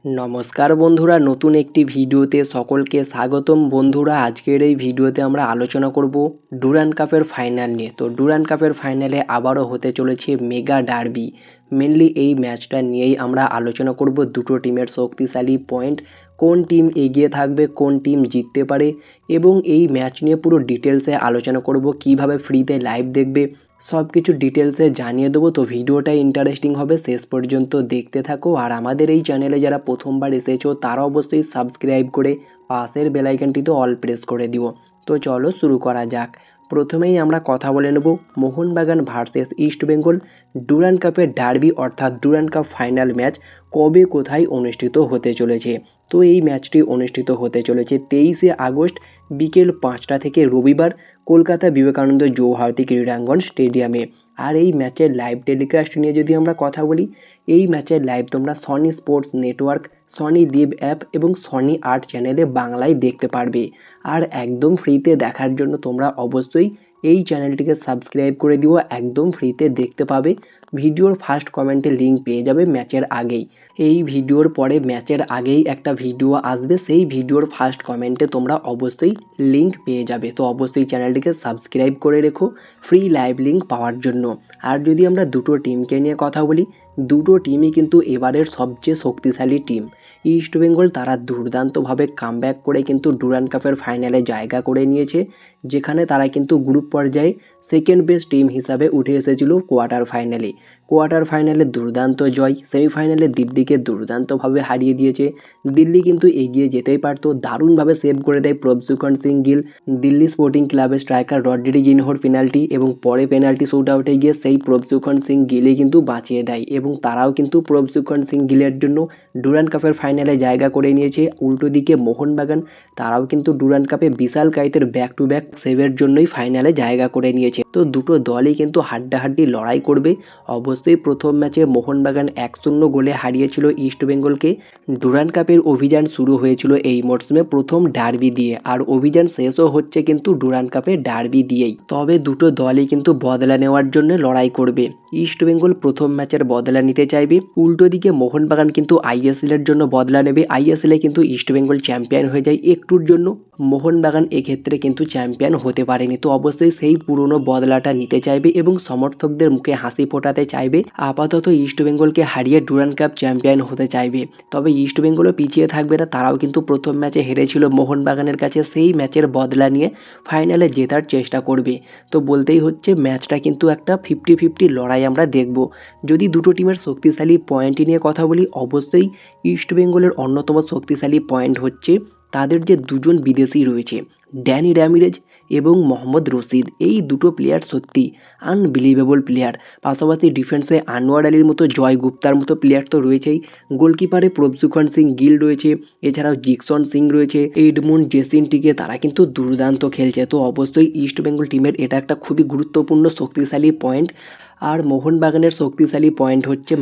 নমস্কার বন্ধুরা, নতুন একটি ভিডিওতে সকলকে স্বাগতম। বন্ধুরা, আজকের এই ভিডিওতে আমরা আলোচনা করব ডুরান্ড কাপের ফাইনাল নিয়ে। তো ডুরান্ড কাপের ফাইনালে আবারও হতে চলেছে মেগা ডার্বি। মেনলি এই ম্যাচটা নিয়েই আমরা আলোচনা করব, দুটো টিমের শক্তিশালী পয়েন্ট, কোন টিম এগিয়ে থাকবে, কোন টিম জিততে পারে, এবং এই ম্যাচ নিয়ে পুরো ডিটেলসে আলোচনা করব, কিভাবে ফ্রিতে লাইভ দেখবে সব কিছু ডিটেলসে জানিয়ে দেবো। তো ভিডিওটা ইন্টারেস্টিং হবে, শেষ পর্যন্ত দেখতে থাকো। আর আমাদের এই চ্যানেলে যারা প্রথমবার এসেছো তারা অবশ্যই সাবস্ক্রাইব করে পাশের বেলাইকনটিতে অল প্রেস করে দিও। তো চলো শুরু করা যাক। প্রথমেই আমরা কথা বলে নেব মোহনবাগান ভার্সেস ইস্টবেঙ্গল ডুরান্ড কাপের ডার্বি, অর্থাৎ ডুরান্ড কাপ ফাইনাল ম্যাচ কবে কোথায় অনুষ্ঠিত হতে চলেছে। তো এই ম্যাচটি অনুষ্ঠিত হতে চলেছে 23শে আগস্ট বিকেল 5টা থেকে, রবিবার, কলকাতা বিবেকানন্দ জওহরলাল ক্রীড়াঙ্গন স্টেডিয়ামে। আর এই ম্যাচের লাইভ টেলিকাস্ট নিয়ে যদি আমরা কথা বলি, এই ম্যাচের লাইভ তোমরা Sony sports network, Sony leave app এবং সনি আর্ট চ্যানেলে বাংলায় দেখতে পারবে। আর একদম ফ্রিতে দেখার জন্য তোমরা অবশ্যই এই চ্যানেলটিকে সাবস্ক্রাইব করে দিও, একদম ফ্রিতে দেখতে পাবে। ভিডিওর ফার্স্ট কমেন্টে লিঙ্ক পেয়ে যাবে ম্যাচের আগেই। এই ভিডিওর পরে ম্যাচের আগেই একটা ভিডিও আসবে, সেই ভিডিওর ফার্স্ট কমেন্টে তোমরা অবশ্যই লিঙ্ক পেয়ে যাবে। তো অবশ্যই চ্যানেলটিকে সাবস্ক্রাইব করে রেখো ফ্রি লাইভ লিঙ্ক পাওয়ার জন্য। আর যদি আমরা দুটো টিমকে নিয়ে কথা বলি, দুটো টিমই কিন্তু এবারের সবচেয়ে শক্তিশালী টিম। ইস্টবেঙ্গল তারা দুর্দান্তভাবে কামব্যাক করে কিন্তু ডুরান্ড কাপের ফাইনালে জায়গা করে নিয়েছে, যেখানে তারা কিন্তু গ্রুপ পর্যায়ে সেকেন্ড বেস্ট টিম হিসাবে উঠে এসেছিল কোয়ার্টার ফাইনালে। কোয়ার্টার ফাইনালে দুর্দান্ত জয়, সেমিফাইনালে দিল্লিকে দুর্দান্তভাবে হারিয়ে দিয়েছে। দিল্লি কিন্তু এগিয়ে যেতেই পারত, দারুণভাবে সেভ করে দেয় প্রভজুখন সিং গিল। দিল্লি স্পোর্টিং ক্লাবের স্ট্রাইকার রড্রিগিনহোর পেনাল্টি, এবং পরে পেনাল্টি শুট আউটে গিয়ে সেই প্রভজুখন সিং গিলই কিন্তু বাঁচিয়ে দেয়, এবং তারাও কিন্তু প্রভজুখন সিং গিলের জন্য ডুরান্ড কাপের ফাইনালে জায়গা করে নিয়েছে। উল্টো দিকে মোহনবাগান, তারাও কিন্তু ডুরান্ড কাপে বিশাল কাইতের ব্যাক টু ব্যাক সেভের জন্যই ফাইনালে জায়গা করে নিয়েছে। তো দুটো দলই কিন্তু হাড্ডাহাড্ডি লড়াই করবে। অবশ্যই প্রথম ম্যাচে মোহনবাগান 1-0 গোলে হারিয়েছিল ইস্টবেঙ্গলকে। ডুরান্ড কাপের অভিযান শুরু হয়েছিল এই মরশুমে প্রথম ডার্বি দিয়ে, আর অভিযান শেষও হচ্ছে কিন্তু ডুরান্ড কাপের ডার্বি দিয়েই। তবে দুটো দলই কিন্তু বদলা নেওয়ার জন্য লড়াই করবে। ইস্টবেঙ্গল প্রথম ম্যাচের বদলা নিতে চাইবে, উল্টো দিকে মোহনবাগান কিন্তু আইএসএল এর জন্য বদলা নেবে। আইএসএল এ কিন্তু ইস্টবেঙ্গল চ্যাম্পিয়ন হয়ে যায় একটুর জন্য, মোহনবাগান এক্ষেত্রে কিন্তু চ্যাম্পিয়ন হতে পারেনি। তো অবশ্যই সেই পুরনো বদলাটা নিতে চাইবে এবং সমর্থকদের মুখে হাসি ফোটাতে চাইবে। আপাতত ইস্টবেঙ্গলকে হারিয়ে ডুরান্ড কাপ চ্যাম্পিয়ন হতে চাইবে। তবে ইস্টবেঙ্গলও পিছিয়ে থাকবে না, তারাও কিন্তু প্রথম ম্যাচে হেরেছিল মোহনবাগানের কাছে, সেই ম্যাচের বদলা নিয়ে ফাইনালে জেতার চেষ্টা করবে। তো বলতেই হচ্ছে ম্যাচটা কিন্তু একটা 50-50 লড়াই আমরা দেখব। যদি দুটো টিমের শক্তিশালী পয়েন্ট নিয়ে কথা বলি, অবশ্যই ইস্টবেঙ্গলের অন্যতম শক্তিশালী পয়েন্ট হচ্ছে তাদের যে দুজন বিদেশি রয়েছে, ড্যানি র্যামিরেজ এবং মোহাম্মদ রশিদ। এই দুটো প্লেয়ার সত্যি আনবিলিভেবল প্লেয়ার। পাশাপাশি ডিফেন্সে আনোয়ার আলীর মতো, জয় গুপ্তার মতো প্লেয়ার তো রয়েছেই। গোলকিপারে প্রভজুখন সিং গিল রয়েছে, এছাড়াও জিকসন সিং রয়েছে, এডমুন্ড জেসিনটিকে, তারা কিন্তু দুর্দান্ত খেলছে। তো অবশ্যই ইস্টবেঙ্গল টিমের এটা একটা খুবই গুরুত্বপূর্ণ শক্তিশালী পয়েন্ট। আর মোহনবাগানের শক্তিশালী পয়েন্ট হচ্ছে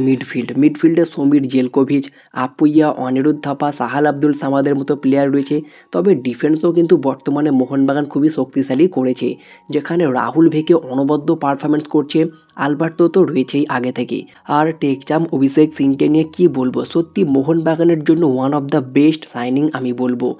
মিডফিল্ডে সমীর জেলকোভিচ, আপুইয়া, অনিরুদ্ধ থাপা, সাহাল আব্দুল সামাদের মতো প্লেয়ার রয়েছে। তবে ডিফেন্সও কিন্তু বর্তমানে মোহনবাগান খুবই শক্তিশালী করেছে, যেখানে রাহুল ভেকে অনবদ্য পারফরমেন্স করছে। আলবার্তো তো রয়েছেই আগে থেকে। আর টেকচাম অভিষেক সিংকে নিয়ে কী বলবো, সত্যি মোহনবাগানের জন্য one of the best signing আমি বলবো।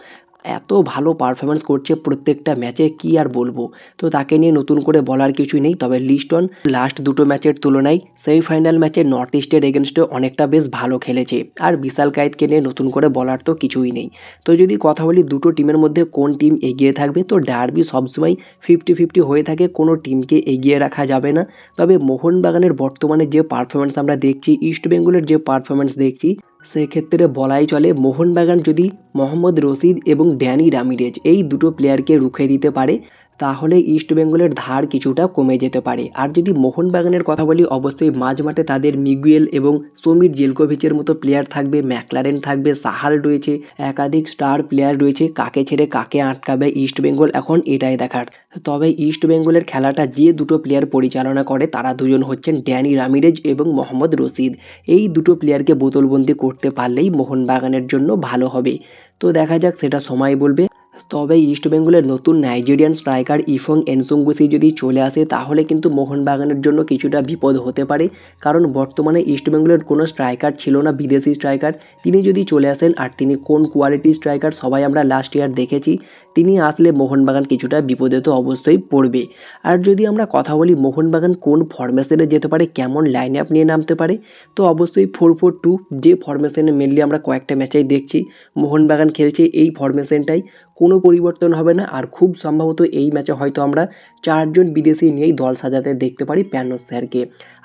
এত ভালো পারফরমেন্স করছে প্রত্যেকটা ম্যাচে, কি আর বলবো। তো তাকে নিয়ে নতুন করে বলার কিছুই নেই। তবে লিস্টন লাস্ট দুটো ম্যাচের তুলনায় সেমিফাইনাল ম্যাচে নর্থ ইস্টের এগেনস্টে অনেকটা বেশ ভালো খেলেছে। আর বিশাল কায়েতকে নিয়ে নতুন করে বলার তো কিছুই নেই। তো যদি কথা বলি দুটো টিমের মধ্যে কোন টিম এগিয়ে থাকবে, তো ডার্বি সবসময় 50-50 হয়ে থাকে, কোনো টিমকে এগিয়ে রাখা যাবে না। তবে মোহনবাগানের বর্তমানে যে পারফরমেন্স আমরা দেখছি, ইস্টবেঙ্গলের যে পারফরমেন্স দেখছি, সেক্ষেত্রে বলাই চলে মোহনবাগান যদি মোহাম্মদ রশিদ এবং ড্যানি রামিরেজ এই দুটো প্লেয়ারকে রুখে দিতে পারে, তাহলে ইস্টবেঙ্গলের ধার কিছুটা কমে যেতে পারে। আর যদি মোহনবাগানের কথা বলি, অবশ্যই মাঝমাঠে তাদের মিগুয়েল এবং সমীর জেলকোভিচের মতো প্লেয়ার থাকবে, ম্যাকলারেন থাকবে, সাহাল রয়েছে, একাধিক স্টার প্লেয়ার রয়েছে। কাকে ছেড়ে কাকে আটকাবে ইস্টবেঙ্গল, এখন এটাই দেখার। তবে ইস্টবেঙ্গলের খেলাটা যে দুটো প্লেয়ার পরিচালনা করে, তারা দুজন হচ্ছেন ড্যানি রামিরেজ এবং মোহাম্মদ রশিদ। এই দুটো প্লেয়ারকে বোতলবন্দি করতে পারলেই মোহনবাগানের জন্য ভালো হবে। তো দেখা যাক, সেটা সময় বলবে। তবে ইস্টবেঙ্গলের নতুন নাইজেরিয়ান স্ট্রাইকার ইফং এনসুঙ্গুসি যদি চলে আসে তাহলে কিন্তু মোহনবাগানের জন্য কিছুটা বিপদ হতে পারে, কারণ বর্তমানে ইস্টবেঙ্গলের কোনো স্ট্রাইকার ছিল না বিদেশি স্ট্রাইকার। তিনি যদি চলে আসেন, আর তিনি কোন কোয়ালিটির স্ট্রাইকার সবাই আমরা লাস্ট ইয়ার দেখেছি, তিনি আসলে মোহনবাগান কিছুটা বিপদে তো অবশ্যই পড়বে। আর যদি আমরা কথা বলি মোহনবাগান কোন ফরমেশনে যেতে পারে, কেমন লাইন আপ নিয়ে নামতে পারে, তো অবশ্যই 4-4-2 যে ফরমেশনে মেনলি আমরা কয়েকটা ম্যাচেই দেখছি মোহনবাগান খেলছে, এই ফরমেশনটাই কোনো পরিবর্তন হবে না। আর খুব সম্ভবত এই ম্যাচে হয়তো আমরা 4জন বিদেশি নিয়েই দল সাজাতে দেখতে পারি প্যানোস স্যারকে।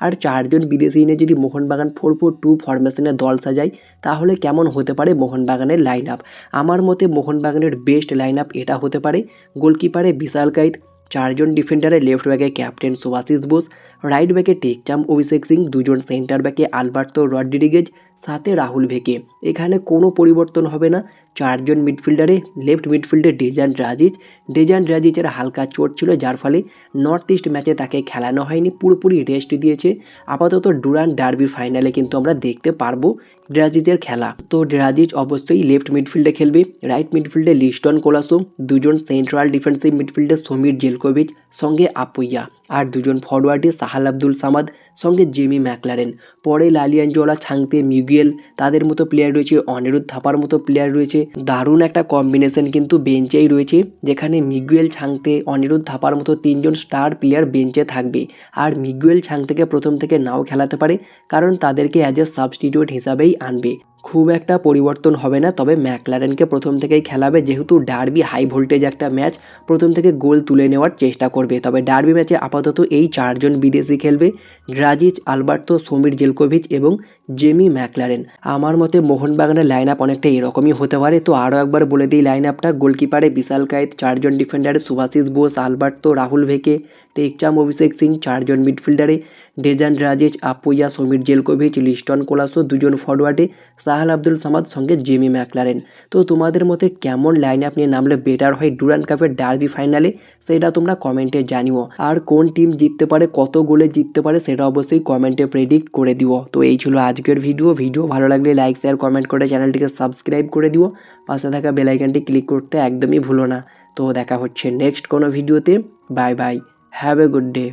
আর 4জন বিদেশি নিয়ে যদি মোহনবাগান 4-4-2 ফরমেশনে দল সাজায় তাহলে কেমন হতে পারে মোহনবাগানের লাইন আপ? আমার মতে মোহনবাগানের বেস্ট লাইন আপ এটা হতে পারে: গোলকিপারে বিশাল কাইত, 4জন ডিফেন্ডারে লেফট ব্যাকে ক্যাপ্টেন সুভাশিস বোস, রাইট ব্যাকে টেকচাম অভিষেক সিং, 2জন সেন্টার ব্যাকে আলবার্তো রড্রিগেজ, সাথে রাহুল ভেকে। এখানে কোনো পরিবর্তন হবে না। 4জন মিডফিল্ডারে লেফট মিডফিল্ডে ডেজান রাজিচের হালকা চোট ছিল, যার ফলে নর্থ ইস্ট ম্যাচে তাকে খেলানো হয়নি, পুরোপুরি রেস্ট দিয়েছে। আপাতত ডুরান্ড ডার্বির ফাইনালে কিন্তু আমরা দেখতে পারবো ড্রাজিচের খেলা। তো ড্রাজিচ অবশ্যই লেফট মিডফিল্ডে খেলবে, রাইট মিডফিল্ডে লিস্টন কোলাসো, 2জন সেন্ট্রাল ডিফেন্সিভ মিডফিল্ডে সমীর জেলকোভিচ সঙ্গে আপুইয়া, আর 2জন ফরওয়ার্ডে সাহাল আব্দুল সামাদ সঙ্গে জেমি ম্যাকলারেন। পরে লালিয়ানজোলা, ছাংতে, মিগুয়েল, তাদের মতো প্লেয়ার রয়েছে, অনিরুদ্ধ থাপার মতো প্লেয়ার রয়েছে। দারুণ একটা কম্বিনেশন কিন্তু বেঞ্চেই রয়েছে, যেখানে মিগুয়েল, ছাংতে, অনিরুদ্ধ থাপার মতো 3জন স্টার প্লেয়ার বেঞ্চে থাকবে। আর মিগুয়েল ছাংতেকে প্রথম থেকে নাও খেলাতে পারে, কারণ তাদেরকে অ্যাজ এ সাবস্টিটিউট হিসাবেই আনবে। খুব একটা পরিবর্তন হবে না, তবে ম্যাকলারেনকে প্রথম থেকেই খেলাবে, যেহেতু ডার্বি হাই ভোল্টেজ একটা ম্যাচ, প্রথম থেকে গোল তুলে নেওয়ার চেষ্টা করবে। তবে ডার্বি ম্যাচে আপাতত এই 4জন বিদেশি খেলবে: ড্রাজিচ, আলবার্তো, সমীর জেলকোভিচ এবং জেমি ম্যাকলারেন। আমার মতে মোহনবাগানের লাইন আপ অনেকটা এরকমই হতে পারে। তো আরও একবার বলে দিই লাইন আপটা: গোলকিপারে বিশাল কায়েত, 4জন ডিফেন্ডারে সুভাশিস বোস, আলবার্তো, রাহুল ভেকে, টেকচাম অভিষেক সিং, 4জন মিডফিল্ডারে ডেজান রাজিচ, আপুইয়া, সমীর জেলকোভিচ, লিস্টন কোলাসো, 2জন ফরওয়ার্ডে সাহাল আব্দুল সামাদ সঙ্গে জেমি ম্যাকলারেন। তো তোমাদের মতে কেমন লাইন আপ নিয়ে নামলে বেটার হয় ডুরান্ড কাপের ডার্বি ফাইনালে, সেটা তোমরা কমেন্টে জানিও। আর কোন টিম জিততে পারে, কত গোলে জিততে পারে, সেটা অবশ্যই কমেন্টে প্রেডিক্ট করে দিও। তো এই ছিল আজকের ভিডিও ভালো লাগলে লাইক, শেয়ার, কমেন্ট করে চ্যানেলটিকে সাবস্ক্রাইব করে দিও। পাশে থাকা বেল আইকনটি ক্লিক করতে একদমই ভুলো না। তো দেখা হচ্ছে নেক্সট কোনো ভিডিওতে। Bye bye, have a good day.